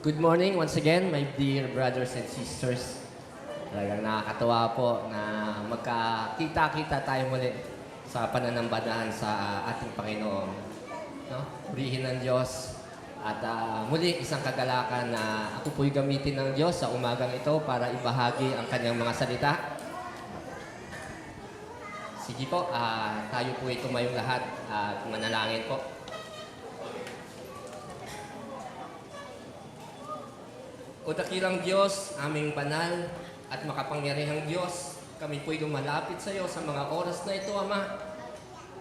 Good morning once again, my dear brothers and sisters. Talagang nakakatuwa po na magkakita-kita tayo muli sa pananambadahan sa ating Panginoon. No? Purihin ng Diyos. At muli, isang kagalakan na ako po'y gamitin ng Diyos sa umagang ito para ibahagi ang kanyang mga salita. Sige po, tayo po tumayong lahat at manalangin po. O dakilang Diyos, aming banal at makapangyarihang Diyos, kami po'y lumalapit sa iyo sa mga oras na ito, Ama.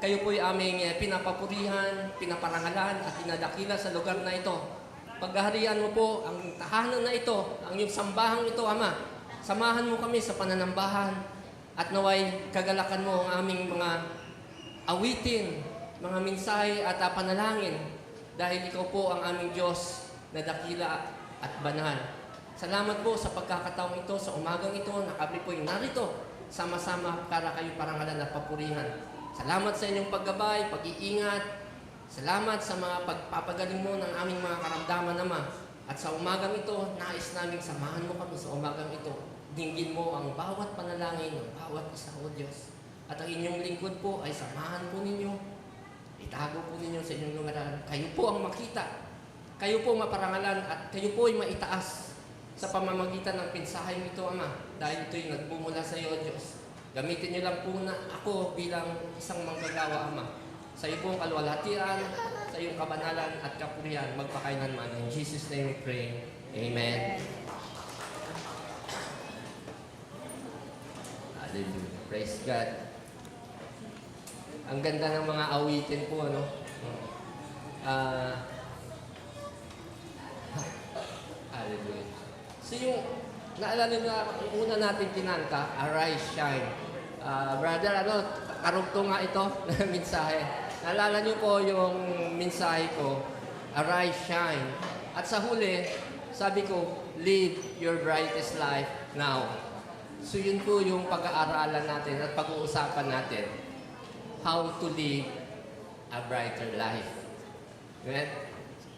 Kayo po'y aming pinapapurihan, pinaparangalan at pinadakila sa lugar na ito. Paghaharian mo po ang tahanan na ito, ang iyong sambahang ito, Ama. Samahan mo kami sa pananambahan at naway kagalakan mo ang aming mga awitin, mga mensahe at panalangin dahil ikaw po ang aming Diyos na dakila at banal. Salamat po sa pagkakataong ito, sa umagang ito, na kami po'y narito, sama-sama para kayo parangalan at papurihan. Salamat sa inyong paggabay, pag-iingat. Salamat sa mga pagpapagaling mo ng aming mga karamdaman, Ama. At sa umagang ito, nais namin samahan mo kami sa umagang ito. Dinggin mo ang bawat panalangin ng bawat isa, O Diyos. At ang inyong lingkod po ay samahan po ninyo. Itago po ninyo sa inyong lugaran. Kayo po ang makita. Kayo po maparangalan at kayo po ay maitaas sa pamamagitan ng pinsaheng ito, Ama. Dahil ito'y nagbumula sa iyo, Diyos. Gamitin niyo lang po na ako bilang isang manggagawa, Ama. Sa iyo pong kalwalhatian, sa iyong kabanalan at kapurihan, magpakailanman. In Jesus' name we pray. Amen. Hallelujah. Praise God. Ang ganda ng mga awitin po, ano? Hallelujah. So yung, naalala na, una natin kinanta, Arise, Shine. Brother, karugto nga ito na mensahe. Naalala niyo po yung mensahe ko, Arise, Shine. At sa huli, sabi ko, live your brightest life now. So yun po yung pag-aaralan natin at pag-uusapan natin. How to live a brighter life. Amen?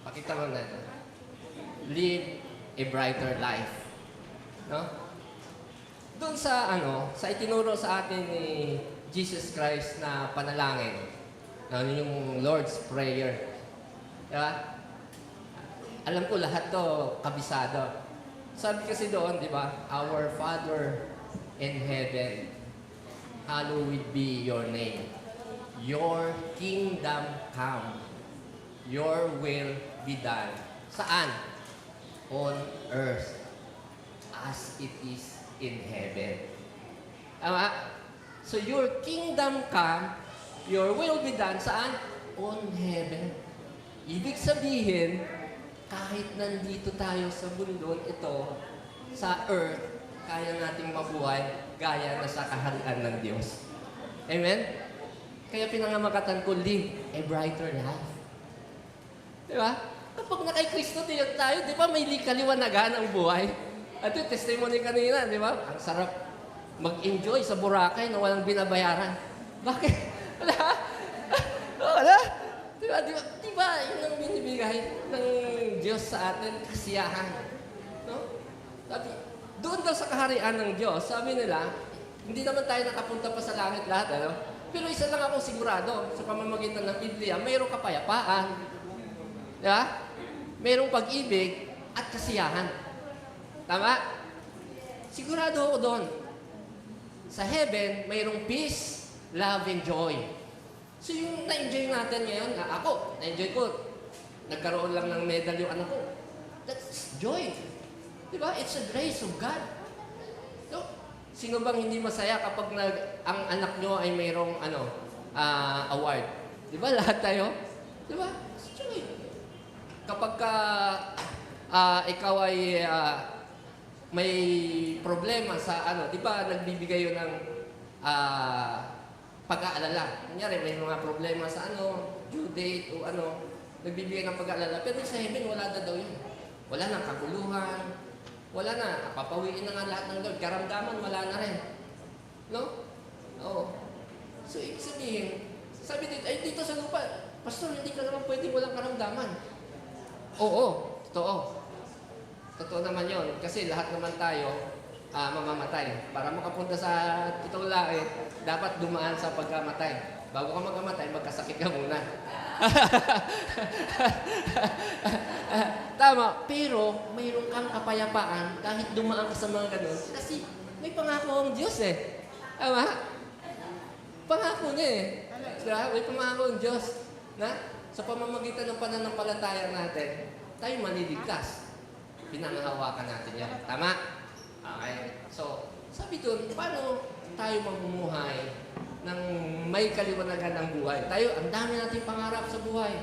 Pakita mo natin. Live a brighter life. No? Doon sa sa itinuro sa atin ni Jesus Christ na panalangin, yung Lord's Prayer. Diba? Alam ko lahat to kabisado. Sabi kasi doon, di ba? Our Father in heaven, hallowed be your name. Your kingdom come. Your will be done. Saan? On earth as it is in heaven. Tama? So your kingdom come, your will be done, saan? On heaven. Ibig sabihin, kahit nandito tayo sa bundon ito, sa earth, kaya nating mabuhay gaya na sa kaharian ng Diyos. Amen? Kaya pinangamakatan ko, live a brighter life. Di ba? Kapag na kay Kristo tayo, di ba may kaliwanagan ang buhay? At yung testimony kanina, di ba? Ang sarap mag-enjoy sa Boracay na walang binabayaran. Bakit? Wala? Wala? Di ba? Di ba? Yun ang binibigay ng Diyos sa atin, kasiyahan. No? Sabi, doon daw sa kaharian ng Diyos, sabi nila, hindi naman tayo nakapunta pa sa langit lahat, ano? Pero isa lang ako sigurado, sa pamamagitan ng Biblia, mayroong kapayapaan. Di ba? Mayroong pag-ibig at kasiyahan. Tama? Sigurado ako doon. Sa heaven, mayroong peace, love, and joy. So yung na-enjoy natin ngayon, na-enjoy ko, nagkaroon lang ng medal yung anak ko. That's joy. Di ba? It's a grace of God. So, sino bang hindi masaya kapag ang anak nyo ay mayroong award? Di ba? Lahat tayo? Di ba? It's joy. Kapag ikaw ay may problema sa di ba nagbibigay yun ng pag-aalala. Kunyari, may mga problema sa due date o nagbibigay ng pag-aalala. Pero sa heaven, wala na daw yun. Wala nang kaguluhan. Wala na. Papawiin na nga lahat ng Lord. Karamdaman, wala na rin. No? Oo. So, ibig sabihin, sabi dito sa lupa, Pastor, hindi ka naman pwede walang karamdaman. Oo, totoo. Totoo naman yon. Kasi lahat naman tayo mamamatay. Para makapunta sa totoong langit, dapat dumaan sa pagkamatay. Bago ka magkamatay, magkasakit ka muna. Tama. Pero, mayroon kang kapayapaan kahit dumaan ka sa mga ganun. Kasi may pangako ang Diyos eh. Tama? Pangako niya eh. Diba? May pangako ang Diyos na sa pamamagitan ng pananampalataya natin, tayo maliligtas. Pinangahawakan natin yan. Tama? Okay. So, sabi doon, paano tayo mamumuhay ng may kaliwanagan ng buhay? Tayo, ang dami nating pangarap sa buhay.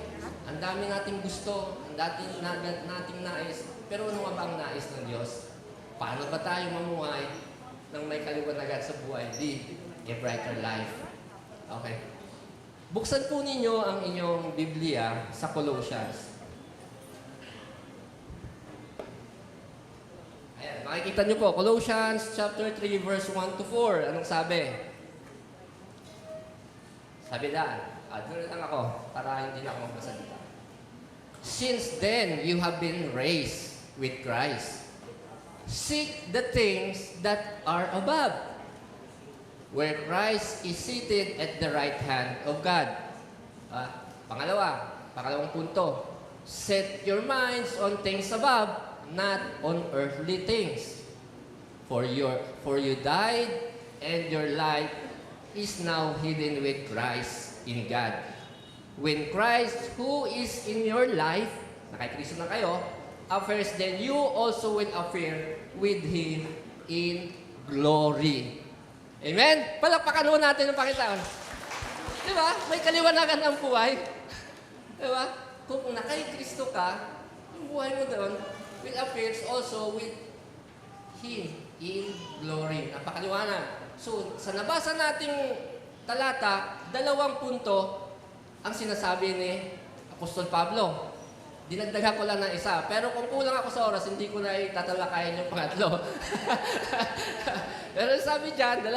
Ang dami nating gusto. Ang nating nais. Pero ano ba ang nais ng Diyos? Paano ba tayo mamuhay ng may kaliwanagan sa buhay? Live a brighter life. Okay. Buksan po ninyo ang inyong Biblia sa Colossians. Ayan, makikita nyo po, Colossians chapter 3, verse 1 to 4. Anong sabi? Sabi na, doon lang ako, para hindi na ako magpasalita. Since then, you have been raised with Christ. Seek the things that are above, where Christ is seated at the right hand of God. Pangalawang punto. Set your minds on things above, not on earthly things. For you died, and your life is now hidden with Christ in God. When Christ, who is in your life, nakay-Kristo na kayo, appears, then you also will appear with Him in glory. Amen? Palakpakan ho natin ang Panginoon. Di ba? May kaliwanagan ng buhay. Di ba? Kung nakay-Kristo ka, yung buhay mo doon will appears also with Him in glory. Napakaliwanag. So, sa nabasa nating talata, 2 punto ang sinasabi ni Apostol Pablo. Dinagdagan ko lang ng isa. Pero kung kulang ako sa oras, hindi ko na itatalakayin yung pangatlo. Pero sabi dyan, 2.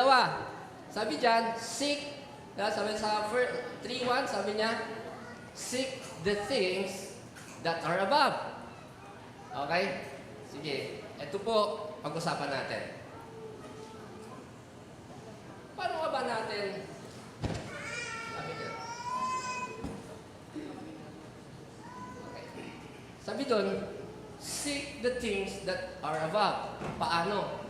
Sabi dyan, seek. Sabi sa 3:1, sabi niya, seek the things that are above. Okay? Sige. Ito po, pag-usapan natin. Paano nga ba natin? Sabi niya. Okay. Sabi doon, seek the things that are above. Paano?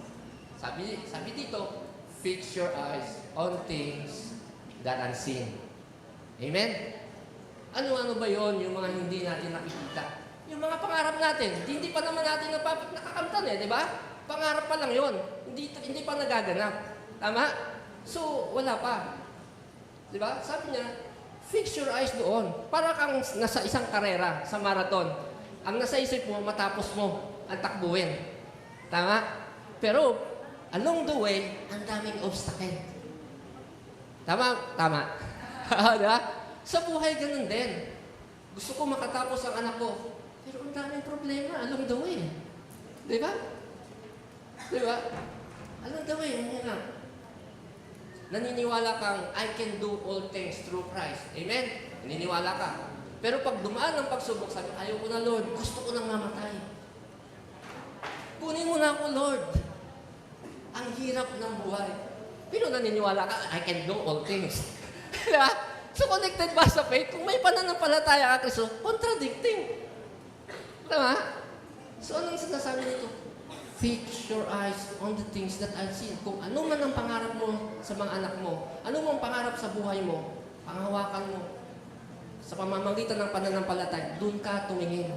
Sabi dito, fix your eyes on things that unseen. Amen? Ano-ano ba yon yung mga hindi natin nakikita? Yung mga pangarap natin, hindi pa naman natin nakakamtan eh, di ba? Pangarap pa lang yon, hindi pa nagaganap. Tama? So, wala pa. Di ba? Sabi niya, fix your eyes doon. Para kang nasa isang karera, sa marathon. Ang nasa isip mo, matapos mo ang takbuhin. Tama? Pero, along the way, ang daming obstacle. Tama? Tama. Diba? Sa buhay, ganun din. Gusto ko makatapos ang anak ko. Pero ang daming problema along the way. Di ba? Di ba? Along the way, naniniwala kang, I can do all things through Christ. Amen? Naniniwala ka. Pero pag dumaan ng pagsubok, sabi, ayaw ko na, Lord. Gusto ko nang mamatay. Kunin mo na ako, Lord. Ang hirap ng buhay. Pero naniniwala ka, I can do all things. Diba? So connected ba sa faith? Kung may pananampalataya ka, Kristo, contradicting. Tama? So anong sinasabi nito? Fix your eyes on the things that I've seen. Kung ano man ang pangarap mo sa mga anak mo, ano man ang pangarap sa buhay mo, panghawakan mo, sa pamamagitan ng pananampalataya, doon ka tumingin.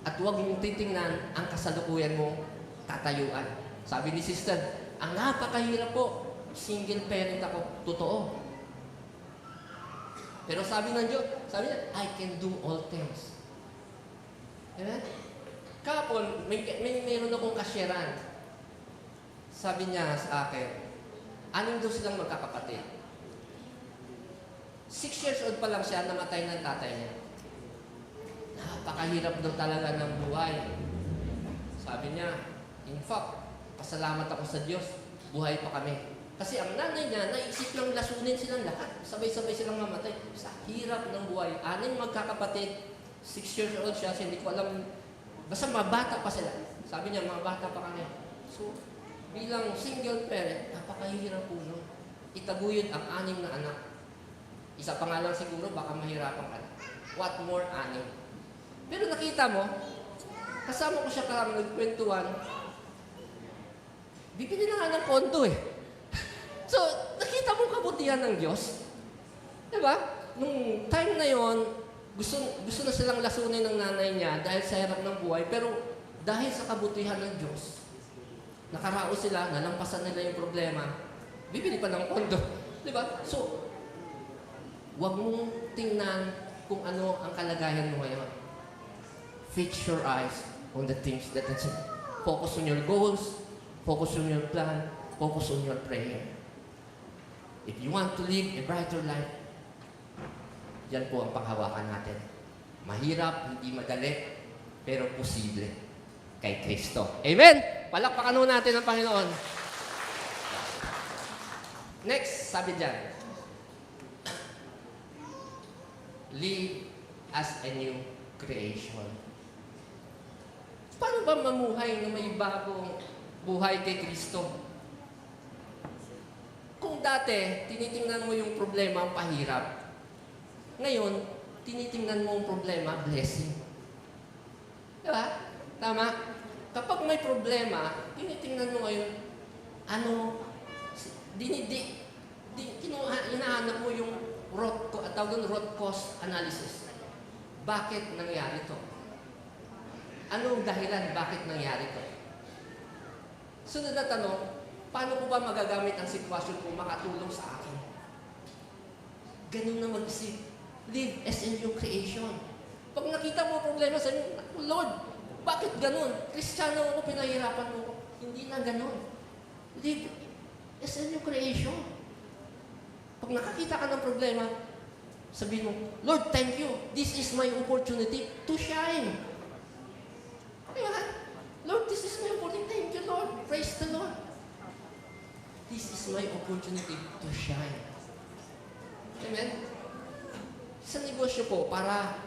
At huwag mong titingnan ang kasalukuyan mo, tatayuan. Sabi ni sister, ang napakahirap po, single parent ako, totoo. Pero sabi ng Diyos, sabi niya, I can do all things. Amen? Kapon, mayroon akong kasyeran. Sabi niya sa akin, 6 daw silang magkakapatid. 6 years old pa lang siya, namatay ng tatay niya. Napakahirap daw talaga ng buhay. Sabi niya, in fact, pasalamat ako sa Diyos, buhay pa kami. Kasi ang nanay niya, naisip lang lasunin silang lahat. Sabay-sabay silang mamatay. Sa hirap ng buhay. 6 magkakapatid, 6 years old siya, hindi ko alam Basta mga bata pa sila. Sabi niya, mga bata pa kami. So, bilang single parent, napakahirap po nun. Itaguyod ang 6 na anak. Isa pa nga lang siguro, baka mahirapan ka na. What more 6? Pero nakita mo, kasama ko siya karang nagkwentuhan, bibili na nga ng kondo eh. So, nakita mo kabutihan ng Diyos. Diba? Nung time na yon, gusto na silang lasunin ng nanay niya dahil sa hirap ng buhay, pero dahil sa kabutihan ng Diyos, nakaraos sila, nalampasan nila yung problema, bibili pa ng kondo. Diba? So, huwag mong tingnan kung ano ang kalagayan mo ngayon. Fix your eyes on the things that are true. Focus on your goals, focus on your plan, focus on your prayer. If you want to live a brighter life, yan po ang panghawakan natin. Mahirap, hindi madali, pero posible kay Kristo. Amen? Palakpakan ho natin ang Panginoon. Next, sabi dyan, live as a new creation. Paano ba mamuhay na may bagong buhay kay Kristo? Kung dati, tinitingnan mo yung problema, ang pahirap. Ngayon, tinitingnan mo ang problema, blessing. Diba? Tama? Kapag may problema, tinitingnan mo ngayon, hinahanap mo yung root cause analysis. Bakit nangyari ito? Anong dahilan bakit nangyari ito? Sunod na tanong, paano ko ba magagamit ang sitwasyon kung makatulong sa akin? Ganun na mag-isip. Live as a new creation. Pag nakita mo problema sa inyo, Lord, bakit ganun? Kristiyano ako, pinahirapan mo ko. Hindi na ganun. Live as a new creation. Pag nakakita ka ng problema, sabihin mo, Lord, thank you. This is my opportunity to shine. Diba? Lord, this is my opportunity. Thank you, Lord. Praise the Lord. This is my opportunity to shine. Amen? Sa negosyo po, para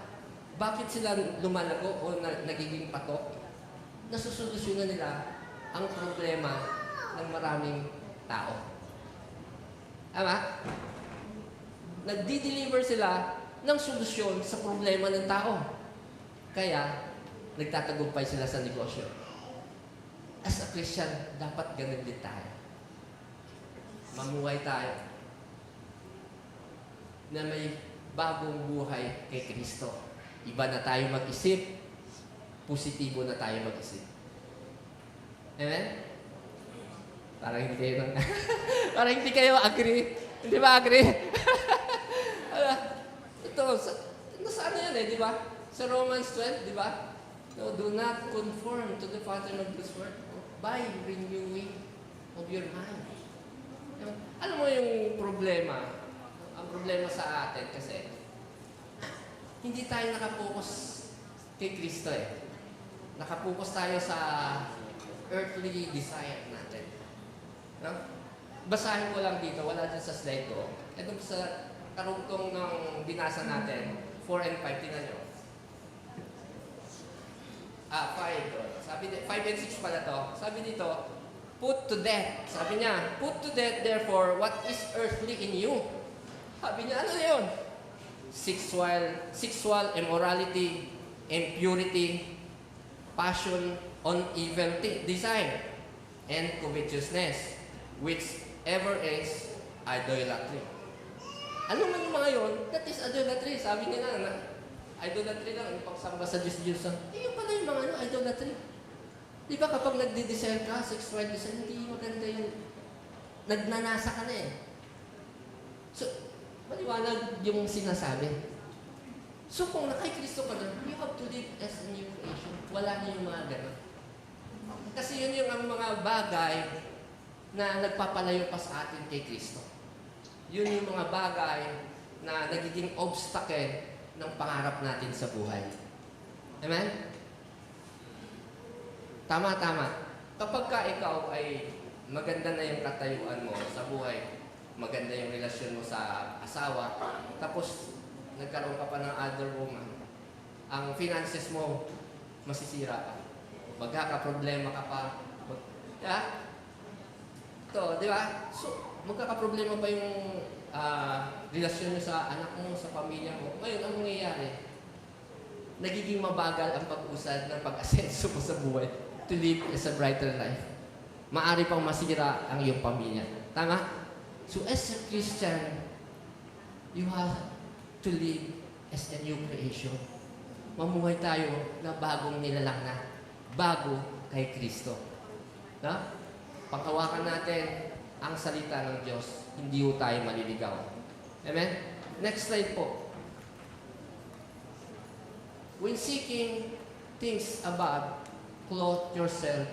bakit sila lumalago o nagiging patok? Nasusolusyonan nila ang problema ng maraming tao. Tama? Nagdi-deliver sila ng solusyon sa problema ng tao. Kaya, nagtatagumpay sila sa negosyo. As a Christian, dapat ganun din tayo. Mamuhay tayo na may bagong buhay kay Kristo. Iba na tayo mag-isip, positibo na tayo mag-isip. Amen? Parang hindi kayo parang hindi kayo agree. Hindi ba agree? Ito, nasa ano yan di ba? Sa Romans 12, di ba? No, do not conform to the pattern of this world by renewing of your mind. Alam mo yung problema? Ang problema sa atin kasi hindi tayo nakapokus kay Kristo eh. Nakapokus tayo sa earthly desire natin. No? Basahin ko lang dito, wala dyan sa slide ko. Ito sa karugtong ng binasa natin, 4 and 5, tingnan nyo. 5. Sabi 5 and 6 pala to. Sabi dito, put to death. Sabi niya, put to death therefore what is earthly in you. Sabi niya, ano yun? Sexual immorality, impurity, passion on evil desire, and covetousness, whichever is idolatry. Ano man yung mga yun? That is idolatry. Sabi nila na, idolatry lang, yung pagsamba sa Diyos-Diyos. Yung pala yung mga idolatry. Di ba kapag nagde-desire ka, sexual desire, hindi maganda yung nagnanasa ka na eh. So, maliwanag yung sinasabi. So, kung nakay Kristo ka na, you have to live as a new creation. Wala na yung mga gano'n. Kasi yun yung ang mga bagay na nagpapalayo pa sa atin kay Kristo. Yun yung mga bagay na nagiging obstacle ng pangarap natin sa buhay. Amen? Tama. Kapag ka ikaw ay maganda na yung katayuan mo sa buhay, maganda yung relasyon mo sa asawa, tapos nagkaroon ka pa ng other woman, ang finances mo masisira ka. Magkakaproblema ka pa. Yeah? Ito, di ba? So, magkakaproblema pa yung relasyon mo sa anak mo, sa pamilya mo. Ngayon, ang mangyayari, nagiging mabagal ang pag-usad ng pag-asenso mo sa buhay to live as a brighter life. Maari pang masira ang iyong pamilya. Tama? So, as a Christian, you have to live as a new creation. Mamuhay tayo na bagong nilalang na. Bago kay Kristo. Na? Panghawakan natin ang salita ng Diyos. Hindi ho tayo maliligaw. Amen? Next slide po. When seeking things above, clothe yourself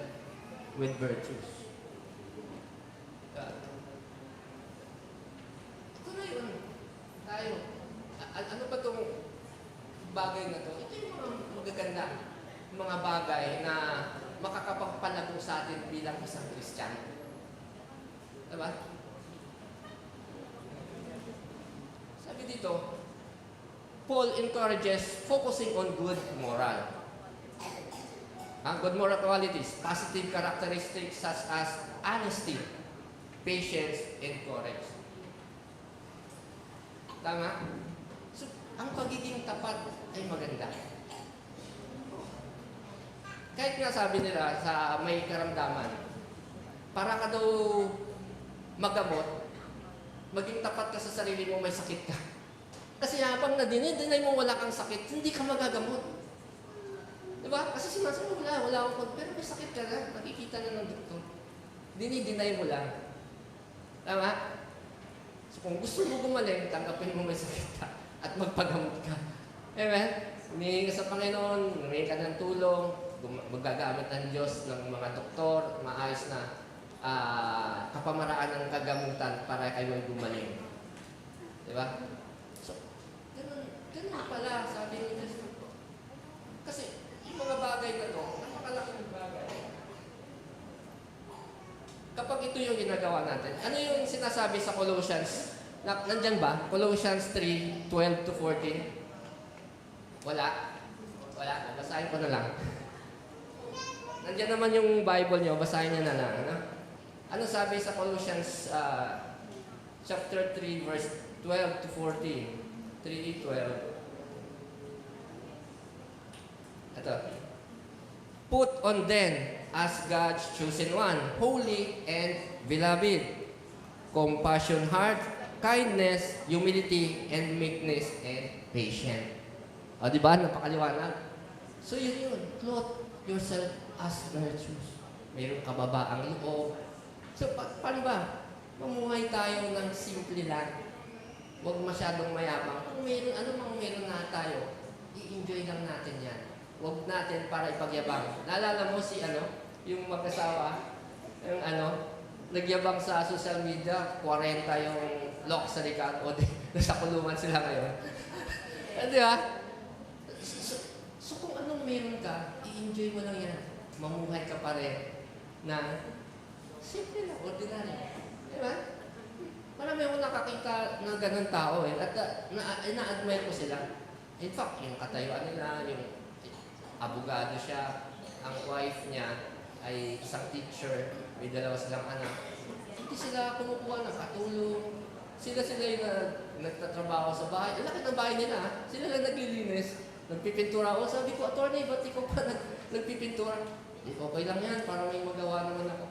with virtues. Ito na yun. Tayo. Ano ba itong bagay na ito? Ito yung mga magaganda. Mga bagay na makakapagpalago sa atin bilang isang Kristiyano. Diba? Sabi dito, Paul encourages focusing on good moral. Good moral qualities, positive characteristics such as honesty, patience, and courage. Tama? So, ang pagiging tapat ay maganda. Kahit nga sabi nila sa may karamdaman, para ka daw magamot, maging tapat ka sa sarili mo, may sakit ka. Kasi habang nadinay mo wala kang sakit, hindi ka magagamot. Diba? Kasi sinasabi mo, wala akong pero may sakit ka na, nakikita na ng doktor. Dinidinay mo lang. Tama? So kung gusto mo gumaling, tanggapin mo may sakit ka at magpagamot ka. Amen? Humingi ka sa Panginoon, humingi ka ng tulong, magagamit ng Diyos ng mga doktor, maayos na kapamaraan ng kagamutan para kayo ay gumaling. Diba? So, ganun pala, sabi ni Kristo. Kasi, yung mga bagay na to, napakalaking bagay. Kapag ito yung ginagawa natin, ano yung sinasabi sa Colossians? Nandyan ba? Colossians 3:12-14? Wala? Wala. Basahin ko na lang. Nandiyan naman yung Bible nyo, basahin nyo na lang. Ano sabi sa Colossians chapter 3, verse 12-14? 3:12. Ito. Put on then as God's chosen one, holy and beloved, compassion heart, kindness, humility, and meekness, and patience. O, diba? Napakaliwanag. So, yun. Clothe yourself as virtues. Mayroong kababaang loob. So, paano ba? Mamuhay tayo ng simple lang. Huwag masyadong mayabang. Kung meron na tayo, i-enjoy lang natin yan. Huwag natin para ipagyabang. Naalala mo yung mag-asawa, yung nagyabang sa social media, 40 yung lock sa likat, o nasa kulungan sila ngayon. Di ba? So kung anong meron ka, i-enjoy mo lang yan. Mamuhay ka pa rin na simple lang, ordinary. Di ba? Marami ako nakakita na ganun tao at na-admire ko sila. In fact, yung katayuan nila, yung abogado siya, ang wife niya ay isang teacher, may dalawa silang anak. Hindi sila kumukuha ng katulong. Sila yung nagtatrabaho sa bahay. Ang laki ng bahay nila. Sila lang naglilinis. Nagpipintura ako. Sabi ko, attorney, ba't ikaw pa nagpipintura? Okay lang yan, para may magawa naman ako.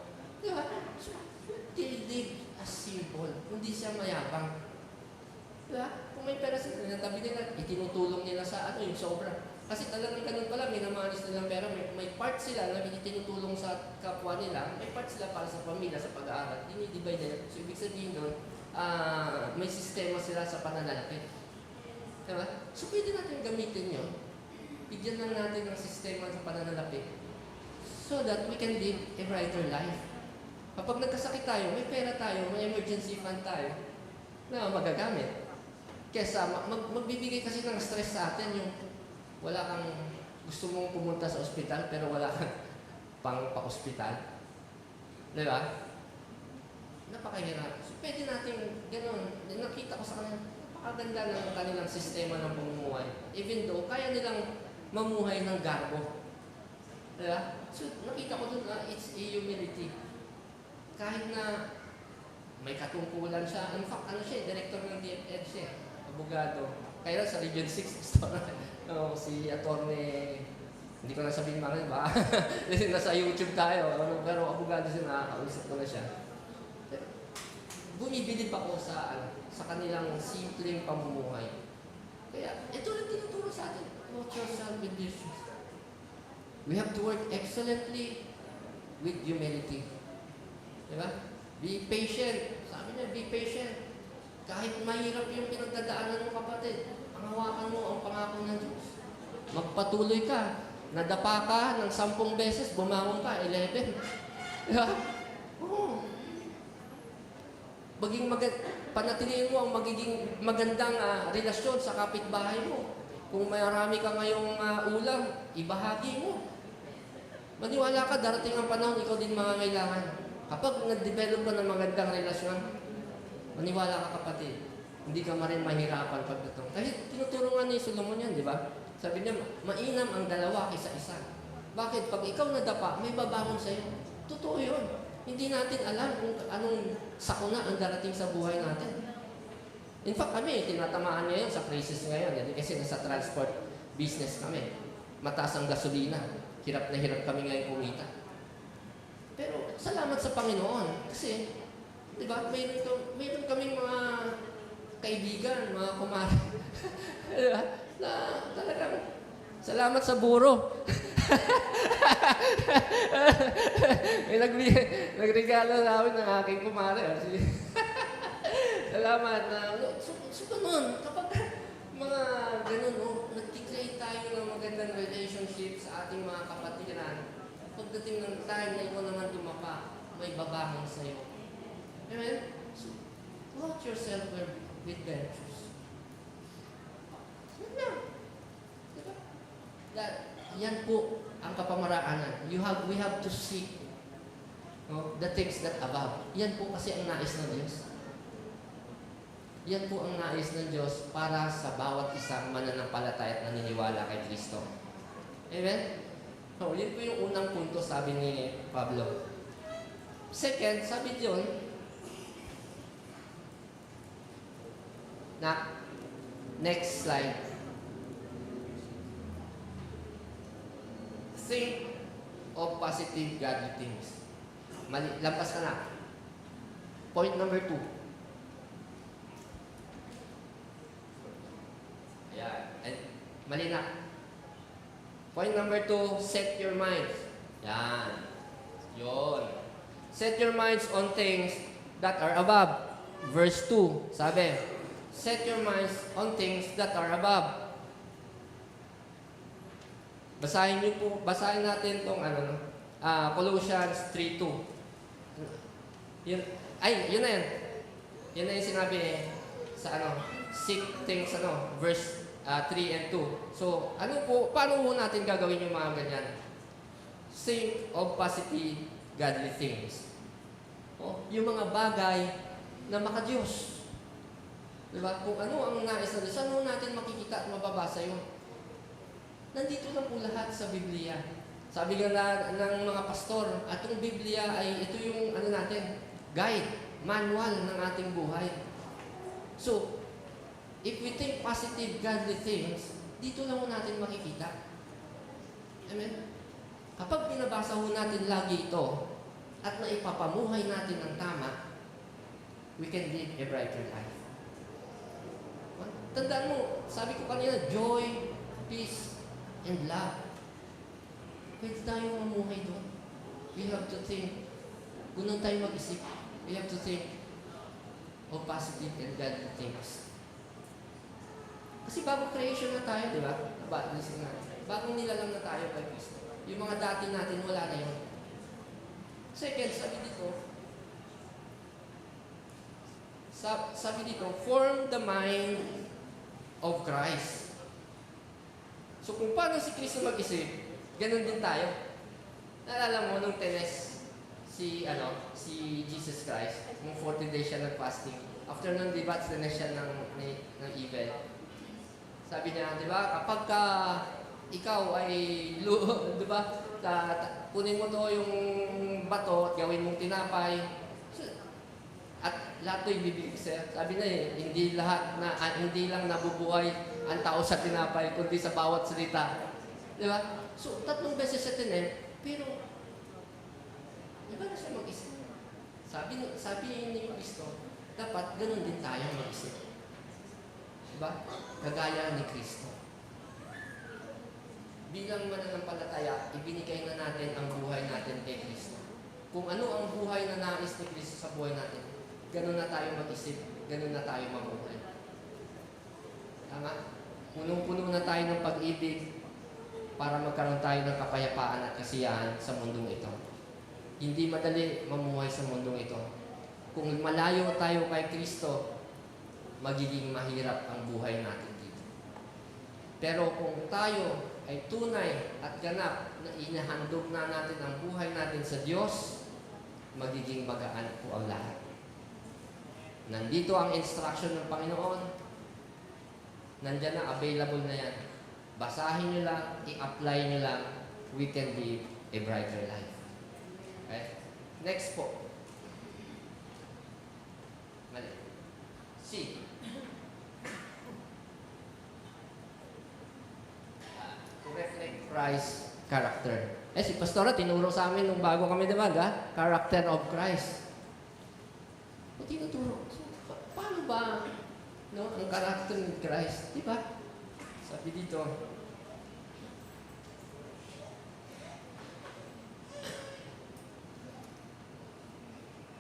Di ba? So, they live as simple. Hindi siya mayabang. Di ba? Kung may pera sila, natabi nila, itinutulong nila sa yung sobra. Kasi talagang ganun pala, minamanis nilang pera. May part sila na tinutulong sa kapwa nila. May part sila para sa pamilya, sa pag-aaral. Dinidivide nila. So, ibig sabihin doon, may sistema sila sa pananalapit. Diba? So, pwede natin gamitin yun. Bigyan lang natin ng sistema sa pananalapit so that we can live a brighter life. Kapag nagkasakit tayo, may pera tayo, may emergency fund tayo na magagamit. Kesa magbibigay kasi ng stress sa atin yung wala kang gusto mong pumunta sa ospital pero wala kang pa-ospital. Diba? Napakahirap. So, pwede natin gano'n. Nakita ko sa kanila, napakaganda ng kanilang sistema ng pamumuhay. Even though, kaya nilang mamuhay ng garbo. Diba? So, nakita ko doon na it's a humility. Kahit na may katungkulan siya. In fact, ano siya, director ng DepEd siya, abogado. Kaya sa Region 6, gusto no, si attorney, hindi ko na sabihin mga ba? Kasi nasa YouTube tayo, pero abogado siya, nakakausap ko na siya. Bumibilib ako sa kanilang simpleng pamumuhay. Kaya, ito rin tinuturo sa atin. Watch yourself with this. We have to work excellently with humility. Diba? Be patient. Sabi niya, be patient. Kahit mahirap yung pinagdadaanan mo, kapatid, panghawakan mo ang pangako ng Diyos. Magpatuloy ka. Nadapa ka ng 10 beses, bumangon ka, 11. Diba? Oo. Panatiliin mo ang magiging magandang relasyon sa kapitbahay mo. Kung marami ka ngayong ulam, ibahagi mo. Maniwala ka, darating ang panahon, ikaw din mangangailangan. Kapag nag-develop ka ng magandang relasyon, maniwala ka, kapatid, hindi ka rin mahirapan pagdating. Kasi tinutulungan ni Solomon yan, di ba? Sabi niya, mainam ang dalawa kaysa isa. Bakit? Pag ikaw nadapa, may babangon sa'yo. Totoo yun. Hindi natin alam kung anong sakuna ang darating sa buhay natin. In fact, kami, tinatamaan ngayon sa crisis ngayon. Kasi nasa transport business kami. Mataas ang gasolina. Hirap na hirap kami ngayon kumita. Pero salamat sa Panginoon. Kasi, di ba, mayroon kaming mga kaibigan, mga kumare. Diba? Na talagang, salamat sa buro. May nagregalo sa amin ng aking kumare. Salamat na, so ganun, kapag mga ganun, nag-create tayo ng magandang relationship sa ating mga kapatiran, pagdating ng time na ikaw naman dumapa, may babangon sa'yo. Amen? So, watch yourself with virtues. Yan lang. Diba? Yan po ang kapamaraanan. We have to seek the things that above. Yan po kasi ang nais ng Diyos. Yan po ang nais ng Diyos para sa bawat isang mananampalataya at naniniwala kay Kristo. Amen? So, yun po yung unang punto, sabi ni Pablo. Second, sabi diyon, next slide. Think of positive godly things. Lampas ka na. Point number 2. Ayan. Mali na. Point number 2, set your minds. Yan. Yun. Set your minds on things that are above. Verse 2, sabi, set your minds on things that are above. Basahin natin itong Colossians 3:2. Yun na yan. Yun na yung sinabi sa seek things, verse 3 and 2. So, paano po natin gagawin yung mga ganyan? Think of positive, godly things. Yung mga bagay na maka-Diyos. Diba? Kung ano ang nais na Diyos, ano natin makikita at mababasa yun? Nandito lang po lahat sa Biblia. Sabi nga ng mga pastor, at yung Biblia ay ito yung natin, guide, manual ng ating buhay. So, if we think positive, godly things, dito lang po natin makikita. Amen? Kapag binabasa ho natin lagi ito, at naipapamuhay natin ng tama, we can live a brighter life. Tandaan mo, sabi ko kanina, joy, peace, and love. Pwede tayong mamuhay doon. We have to think. Kung nang tayo mag-isip, we have to think of positive and godly things. Kasi bagong creation na tayo, di ba? Bagong nilalang na tayo kay Kristo. Yung mga dati natin, wala na yun. Second, sabi dito, form the mind of Christ. So kung paano si Kristo mag-isip, ganun din tayo. Naalala mo nung tenes si Jesus Christ, nung 40 days siya nag-fasting. After nung debates, tenes siya ng evil. Sabi niya, di ba, kapag ikaw ay, di ba, kunin mo to yung bato at gawin mong tinapay. At lahat to'y bibigay sa'yo. Sabi na hindi lahat na hindi lang nabubuhay ang tao sa tinapay, kundi sa bawat salita. Di ba? So, 3 beses sa tinim, pero iba na siya mag-isip. Sabi ni Kristo, dapat ganun din tayo mag-isip. Diba? Kagaya ni Kristo. Bilang mananampalataya, ibinigay na natin ang buhay natin kay Kristo. Kung ano ang buhay na nais ni Kristo sa buhay natin, ganun na tayo mag-isip, ganun na tayo mabuhay. Tama? Punong-puno na tayo ng pag-ibig para magkaroon tayo ng kapayapaan at kasiyahan sa mundong ito. Hindi madali mamuhay sa mundong ito. Kung malayo tayo kay Kristo, magiging mahirap ang buhay natin dito. Pero kung tayo ay tunay at ganap na inahandog na natin ang buhay natin sa Diyos, magiging magaan po ang lahat. Nandito ang instruction ng Panginoon. Nandyan na, available na yan. Basahin nyo lang, i-apply nyo lang, we can live a brighter life. Okay? Next po. Mali. C. To reflect Christ's character. Si Pastora, tinuro sa amin nung bago kami diba, character of Christ. O tinuturo. So, paano ba ang character ni Christ? Diba? Sabi dito,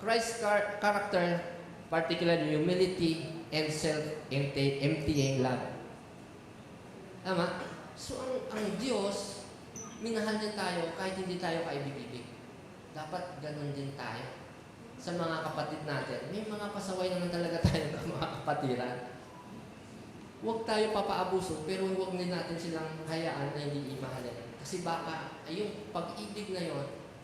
Christ's character, particularly humility and self-emptying love. Tama? So, ang Diyos, minahal niya tayo kahit hindi tayo kaibig-ibig. Dapat ganun din tayo sa mga kapatid natin. May mga pasaway naman talaga tayo ng mga kapatiran. Huwag tayo papaabuso, pero huwag din natin silang hayaan na hindi imahalin. Kasi baka, yung pag-ibig na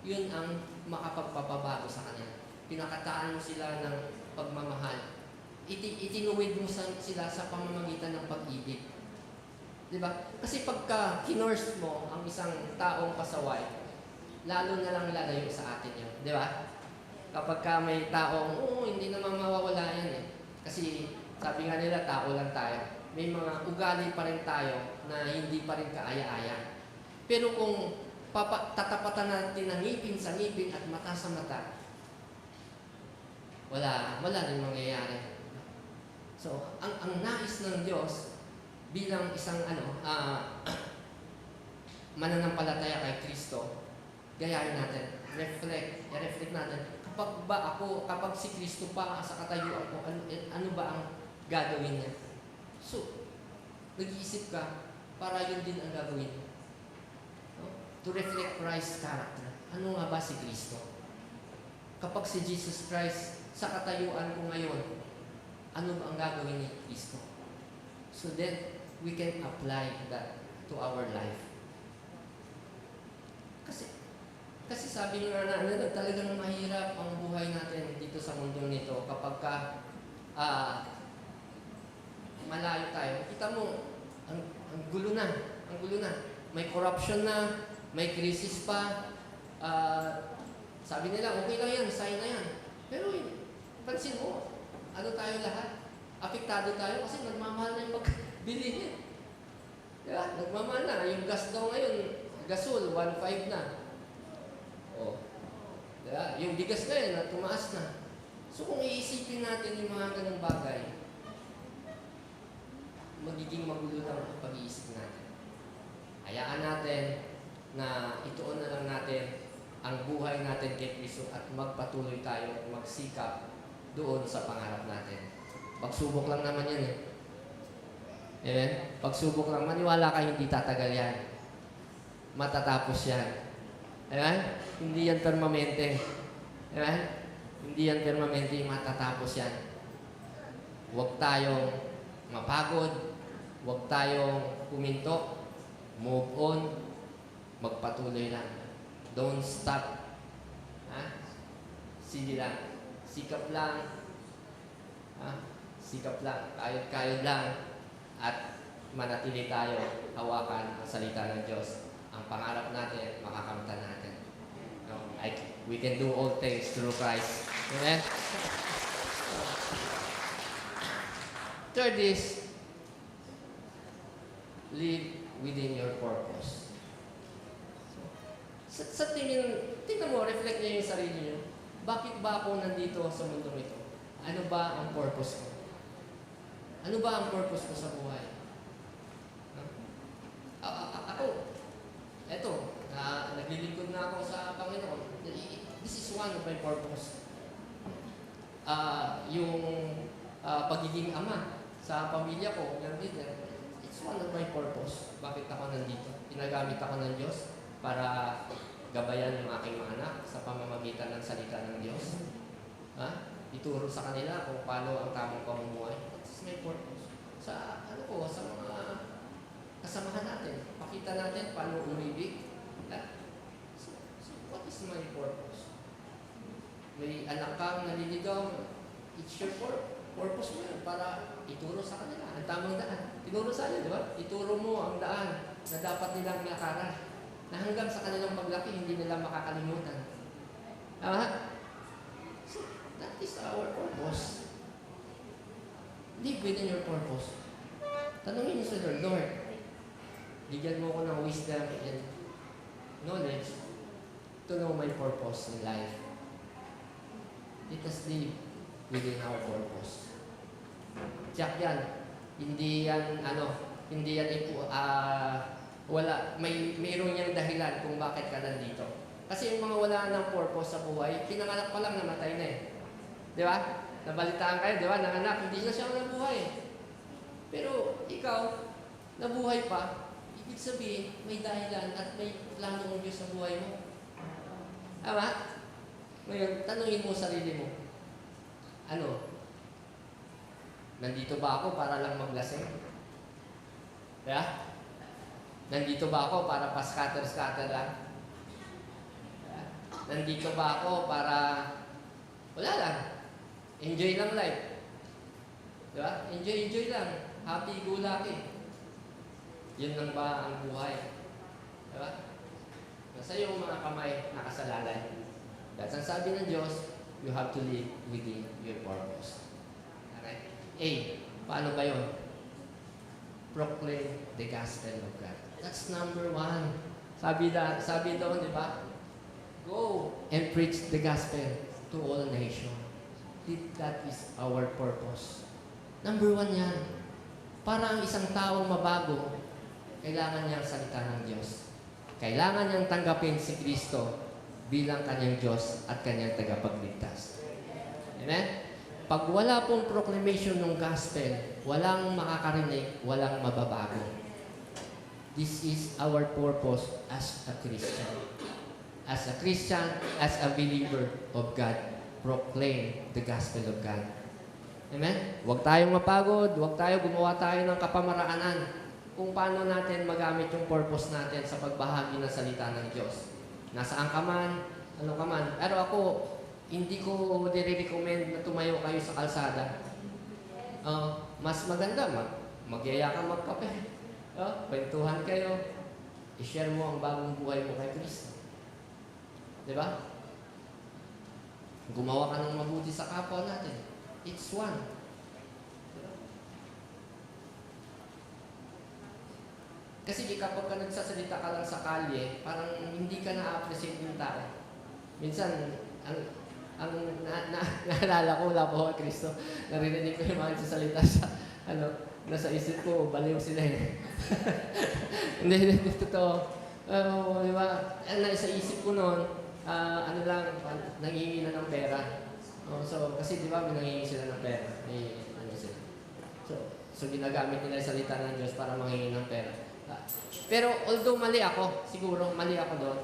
yun ang makapagpapabago sa kanila. Pinakataan mo sila ng pagmamahal. Itinuwid mo sila sa pamamagitan ng pag-ibig. Diba? Kasi pagka kinurse mo ang isang taong pasaway, lalo na lang lalayo sa atin yun. Diba? Kapag ka may taong, hindi naman mawawala yan eh. Kasi sabi nga nila, tao lang tayo. May mga ugali pa rin tayo na hindi pa rin kaaya-aya. Pero kung tatapatan natin ng ngipin sa ngipin at mata sa mata, wala rin mangyayari. So, ang nais ng Diyos bilang isang mananampalataya kay Kristo, gayahin natin, i-reflect natin, kapag si Kristo pa sa katayuan ko, ano ba ang gagawin niya? So, nag-iisip ka para yun din ang gagawin mo. No? To reflect Christ's character. Ano nga ba si Kristo? Kapag si Jesus Christ sa katayuan ko ngayon, ano ba ang gagawin ni Kristo? So then, we can apply that to our life. Kasi sabi nga na talagang mahirap ang buhay natin dito sa mundo nito kapag ka malayo tayo. Kita mo, ang gulo na. Ang gulo na. May corruption na, may crisis pa. Sabi nila, okay lang yan, sign na yan. Pero pansin mo, ano tayo lahat? Apektado tayo kasi nagmamahal na yung pagbilihin. Diba? Nagmamahal na. Yung gas daw ngayon, gasol, 1.5 na. Diba? Yung bigas ngayon, na tumaas na. So kung iisipin natin yung mga ganong bagay, magiging magulo lang ang pag-iisip natin. Hayaan natin na ituon na lang natin ang buhay natin kay Kristo at magpatuloy tayo magsikap doon sa pangarap natin. Pagsubok lang naman yan eh. Amen? Pagsubok lang, maniwala ka hindi tatagal yan. Matatapos yan. Amen? Hindi yan permanente. Amen? Hindi yan permanente, matatapos yan. Huwag tayong mapagod. Huwag tayong kuminto. Move on. Magpatuloy lang. Don't stop. Sige lang. Sikap lang. Sikap lang. Kayod-kayod lang. At manatili tayo hawakan ang salita ng Diyos. Ang pangarap natin, makakamtan natin. No? We can do all things through Christ. Amen? Third is, live within your purpose. Sa tingnan mo, reflect niyo yung sarili niyo. Bakit ba ako nandito sa mundo ito? Ano ba ang purpose ko? Ano ba ang purpose ko sa buhay? Ako, eto, naglilingkod na ako sa Panginoon. This is one of my purpose. Yung pagiging ama sa pamilya ko, it's one of my purpose. Bakit ako nandito? Pinagamit ako ng Diyos para gabayan yung aking mga anak sa pamamagitan ng salita ng Diyos. Ituro sa kanila kung paano ang tamang pamumuhay. That's my purpose. Sa mga kasamahan natin, pakita natin paano umibig. So, what is my purpose? May anak kang naliligaw, it's your purpose mo yun para ituro sa kanila ang tamang daan. Tinuro sa kanila, di ba? Ituro mo ang daan na dapat nilang lakaran. Na hanggang sa kanilang paglaki, hindi nila makakalimutan. So, that is our purpose. Live within your purpose. Tanungin niyo sa Lord, Lord, bigyan mo ko ng wisdom and knowledge to know my purpose in life. Let us live within our purpose. Tiyak yan. Hindi yan mayroon niyang dahilan kung bakit ka nandito. Kasi yung mga wala ng purpose sa buhay, pinanganak pa lang, namatay na eh. Di ba? Nabalitaan kayo, di ba? Nanganak, hindi na siya nabuhay. Pero ikaw, nabuhay pa, ibig sabihin, may dahilan at may plano ng Diyos sa buhay mo. Tama? Ngayon, tanungin mo sarili mo. Nandito ba ako para lang maglasing? Yeah? Nandito ba ako para pa-scatter lang? Nandito ba ako para wala lang? Enjoy lang life. Diba? Enjoy lang. Happy go lucky. Yun lang ba ang buhay? Diba? Nasa iyong mga kamay nakasalalay. That's ang sabi ng Diyos, you have to live within your purpose. Okay? Paano ba yun? Proclaim the gospel of God. That's number one. Sabi doon, di ba? Go and preach the gospel to all nations. That is our purpose. Number one yan. Para ang isang taong mabago, kailangan niyang salita ng Diyos. Kailangan niyang tanggapin si Kristo bilang kanyang Diyos at kanyang tagapagligtas. Amen? Pag wala pong proclamation ng gospel, walang makakarinig, walang mababago. This is our purpose as a Christian. As a Christian, as a believer of God, proclaim the gospel of God. Amen? Huwag tayong mapagod, huwag gumawa tayo ng kapamaraanan kung paano natin magamit yung purpose natin sa pagbahagi ng salita ng Diyos. Nasaan ka man, ano ka man. Pero ako, hindi ko nire-recommend na tumayo kayo sa kalsada. Mas maganda, magyaya ka magkape. Kwentuhan kayo. I-share mo ang bagong buhay mo kay Kristo. Diba? Gumawa ka ng mabuti sa kapwa natin. It's one. Diba? Kasi kapag ka nagsasalita ka lang sa kalye, parang hindi ka na-appreciate ng tao. Minsan, naalala ko, wala po kay Kristo. Narinig ko yung mga nagsasalita sa, nasa isip ko, baliw sila eh. Hindi, totoo. Di ba? Nasa isip ko noon, nangihingi na ng pera. Kasi di ba, nangihingi sila ng pera. So, ginagamit nila yung salita ng Diyos para manghingi ng pera. Pero, although mali ako, siguro, mali ako doon.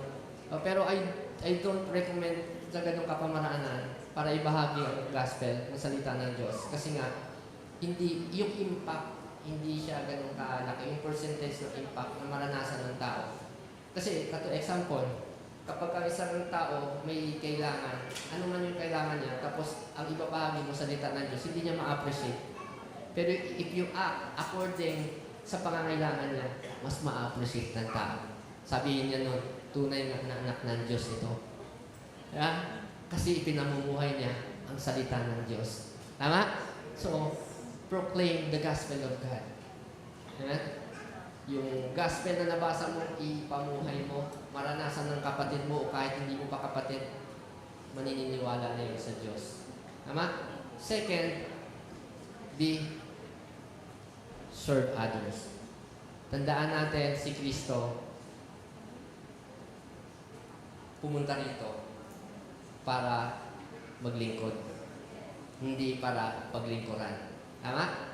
Pero I don't recommend sa ganong kapamaraanan para ibahagi ang gospel ng salita ng Diyos. Kasi nga, yung impact, hindi siya ganun kalaki. Yung percentage ng impact na maranasan ng tao. Kasi, example, kapag ang isang tao may kailangan, ano man yung kailangan niya, tapos ang ibabahagi mo salita ng Diyos, hindi niya ma-appreciate. Pero if you act according sa pangangailangan niya, mas ma-appreciate ng tao. Sabihin niya nun, tunay na anak ng Diyos ito. Yeah? Kasi ipinamumuhay niya ang salita ng Diyos. Tama? So, proclaim the gospel of God. Amen? Yung gospel na nabasa mo, ipamuhay mo, maranasan ng kapatid mo o kahit hindi mo pa kapatid, maniniwala na yun sa Diyos. Tama? Second, serve others. Tandaan natin si Kristo pumunta rito para maglingkod, hindi para paglingkuran. Tama?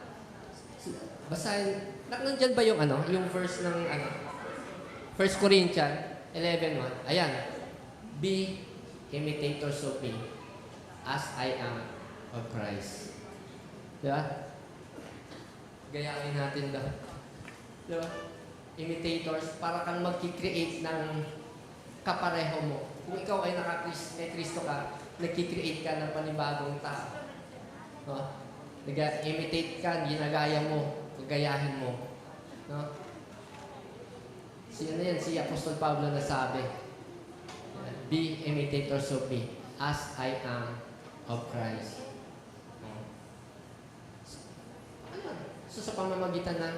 Basahin, nandyan ba yung verse ng 1 Corinthians 11:1? Ayan. Be imitators of me as I am of Christ. Diba? Gayahin natin daw. Diba? Imitators, para kang mag-create ng kapareho mo. Kung ikaw ay kay Kristo ka, nag-create ka ng panibagong tao. No? Nag-imitate ka, ginagaya mo, gagayahin mo. No? Si Apostol Pablo nasabi, be imitators of me as I am of Christ. So sa pamamagitan ng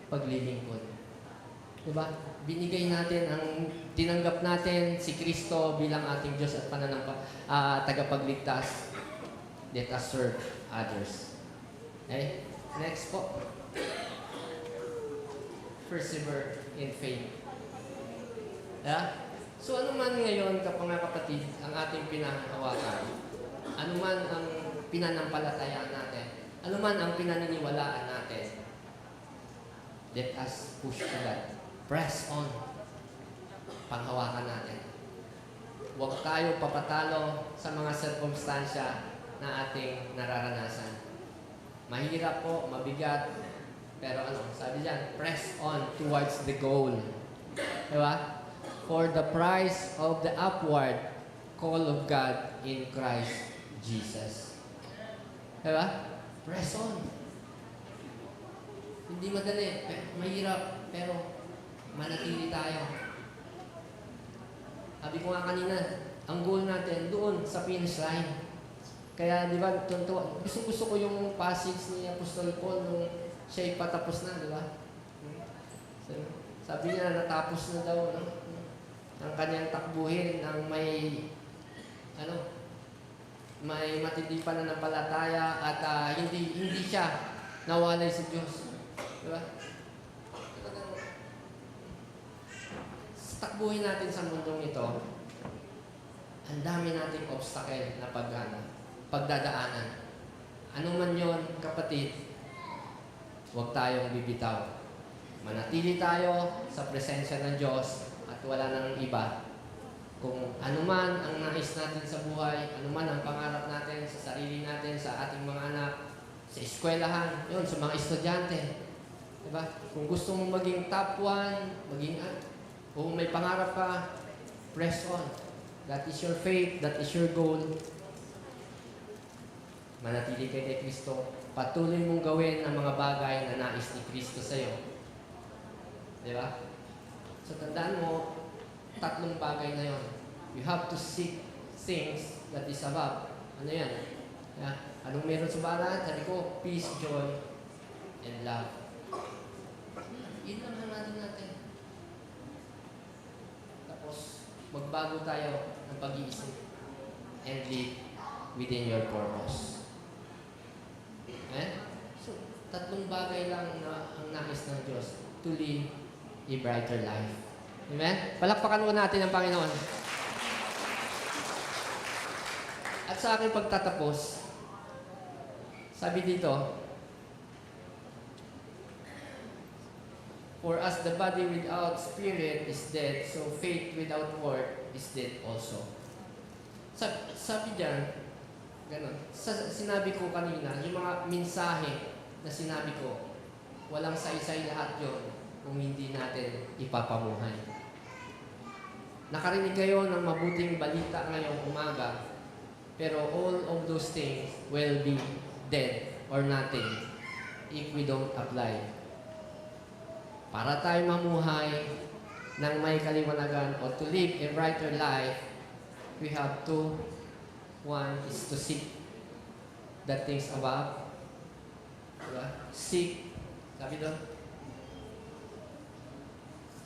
paglilingkod. Diba? Binigay natin tinanggap natin si Kristo bilang ating Diyos at tagapagligtas. Let us serve others. Okay? Next po. Persevere in faith. Yeah? So ano man ngayon, mga kapatid, ang ating pinahawakan, ano man ang pinanampalatayaan natin, ano man ang pinaniniwalaan natin, let us push to that. Press on. Panghawakan natin. Huwag tayo papatalo sa mga sirkumstansya na ating nararanasan. Mahirap po, mabigat, pero sabi diyan, press on towards the goal. Diba? For the prize of the upward call of God in Christ Jesus. Diba? Press on. Hindi madali, mahirap, pero manatili tayo. Sabi ko nga kanina, ang goal natin doon sa finish line. Kaya di ba, gusto ko yung passage ni Apostol Paul nung siya'y patapos na, di ba? Sabi niya, natapos na daw ang kanyang takbuhin ng may matindi pananampalataya at hindi siya nawalay sa Diyos. Di ba? Sa takbuhin natin sa mundong ito, ang dami nating obstacle na pagdadaanan. Ano man yon, kapatid, huwag tayong bibitaw. Manatili tayo sa presensya ng Diyos at wala nang iba. Kung ano man ang nais natin sa buhay, ano man ang pangarap natin sa sarili natin, sa ating mga anak, sa eskwelahan, yun, sa mga estudyante. Diba? Kung gusto mong maging top 1, kung may pangarap ka, press on. That is your faith, that is your goal. Manatili kay Kristo. Patuloy mong gawin ang mga bagay na nais ni Kristo sa iyo. Diba? So tandaan mo, 3 bagay na yon. You have to seek things that is above. Ano yan? Yeah. Anong meron sa balat? Sabi ko, peace, joy, and love. Yun lang hanapin natin. Tapos, magbago tayo ng pag-iisip and live within your purpose. So, 3 bagay lang na ang nais ng Diyos to live a brighter life. Amen? Palakpakan mo natin ang Panginoon. At sa aking pagtatapos, sabi dito, for as the body without spirit is dead, so faith without work is dead also. Sabi diyan, ganun. Sinabi ko kanina, yung mga mensahe na sinabi ko, walang saysay lahat yon kung hindi natin ipapamuhay. Nakarinig kayo ng mabuting balita ngayong umaga, pero all of those things will be dead or nothing if we don't apply. Para tayo mamuhay, ng may kaliwanagan o to live a brighter life, we have to, one is to seek the things above. Diba? Seek, sabi doon,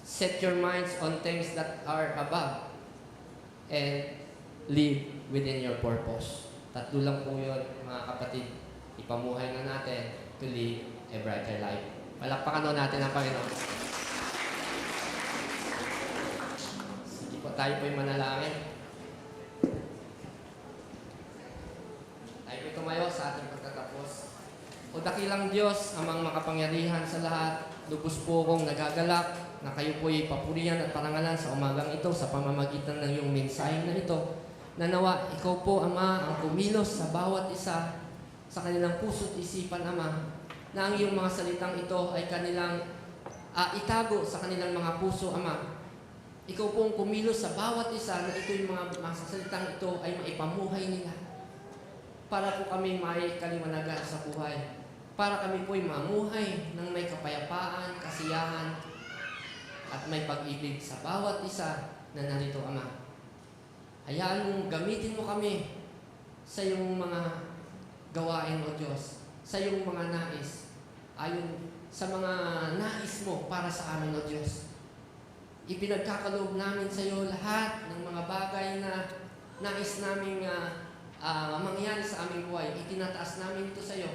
set your minds on things that are above and live within your purpose. Tatlo lang po yun, mga kapatid. Ipamuhay na natin to live a brighter life. Palakpakan natin ang Panginoon. Sige po, tayo po yung manalangin. Tayo po tumayo sa ating pagtatapos. O dakilang Diyos, amang makapangyarihan sa lahat, lubos po kong nagagalak na kayo po'y papurihan at parangalan sa umagang ito sa pamamagitan ng iyong mensahe na ito. Nanawa, ikaw po, Ama, ang kumilos sa bawat isa sa kanilang puso't isipan, Ama, na ang iyong mga salitang ito ay kanilang itago sa kanilang mga puso, Ama. Ikaw po ang kumilos sa bawat isa na ito yung mga salitang ito ay maipamuhay nila. Para po kami may kaliwanagan sa buhay. Para kami po'y mamuhay ng may kapayapaan, kasiyahan, at may pag-ibig sa bawat isa na narito, Ama. Hayaan mong gamitin mo kami sa iyong mga gawain, O Diyos, sa iyong mga nais, ayon sa mga nais mo para sa amin, O Diyos. Ipinagkakaloob namin sa iyo lahat ng mga bagay na nais naming mangyari sa aming buhay. Itinataas namin ito sa iyo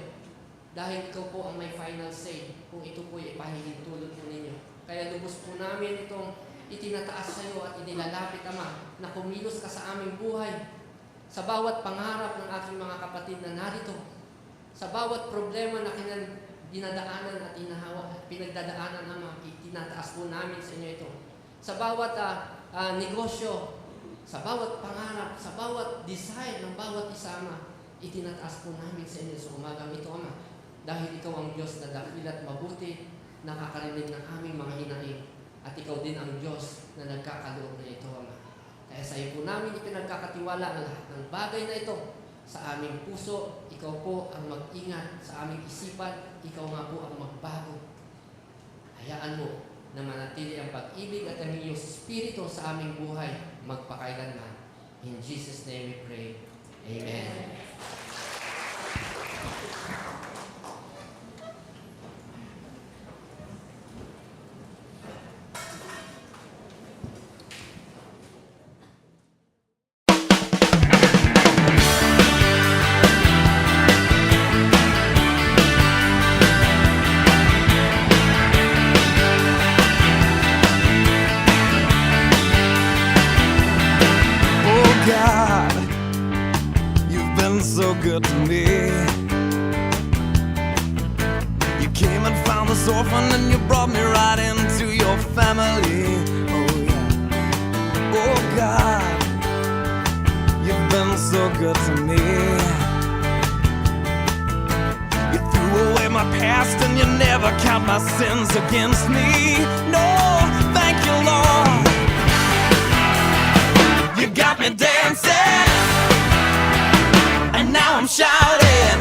dahil ikaw po ang may final say kung ito po ay ipahihintulot mo ninyo. Kaya lubos po namin itong itinataas sa iyo at inilalapit, Ama, na kumilos ka sa aming buhay, sa bawat pangarap ng aking mga kapatid na narito, sa bawat problema na dinadaanan at inahawa at pinagdadaanan, Ama, itinataas po namin sa inyo ito. Sa bawat negosyo, sa bawat pangarap, sa bawat desire ng bawat isa, Ama, itinataas po namin sa inyo sa umagang ito, Ama, dahil ikaw ang Diyos na dakil at mabuti, nakakarinig ng aming mga hinaing. At ikaw din ang Diyos na nagkakaloob na ito, Ama. Kaya sa iyo po namin ipinagkakatiwala ang lahat ng bagay na ito sa aming puso. Ikaw po ang mag-ingat sa aming isipan. Ikaw nga po ang magbago. Hayaan mo na manatili ang pag-ibig at ang iyong spirito sa aming buhay magpakailanman. In Jesus' name we pray. Amen. God, you've been so good to me. You came and found this orphan and you brought me right into your family. Oh yeah. Oh God, you've been so good to me. You threw away my past and you never count my sins against me. No, thank you, Lord. You got me dancing, and now I'm shouting.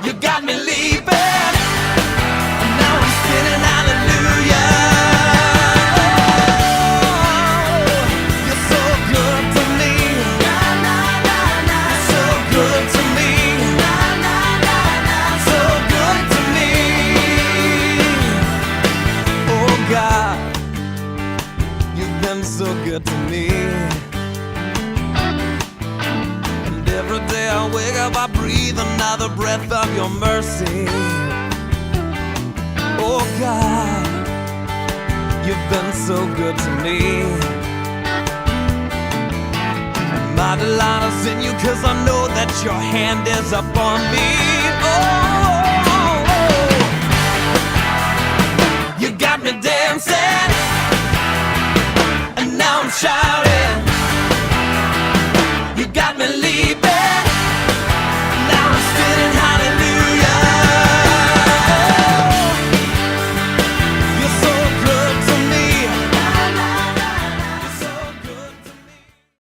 You got me leaping, and now I'm spinning hallelujah. Oh, you're so good to me. You're so good to me. So good to me. Oh God, you've been so good to me. And every day I wake up, I breathe another breath of your mercy. Oh God, you've been so good to me. And my delight is in you, 'cause I know that your hand is upon me. Oh, you got me dancing, and now I'm shouting. You got me leaping,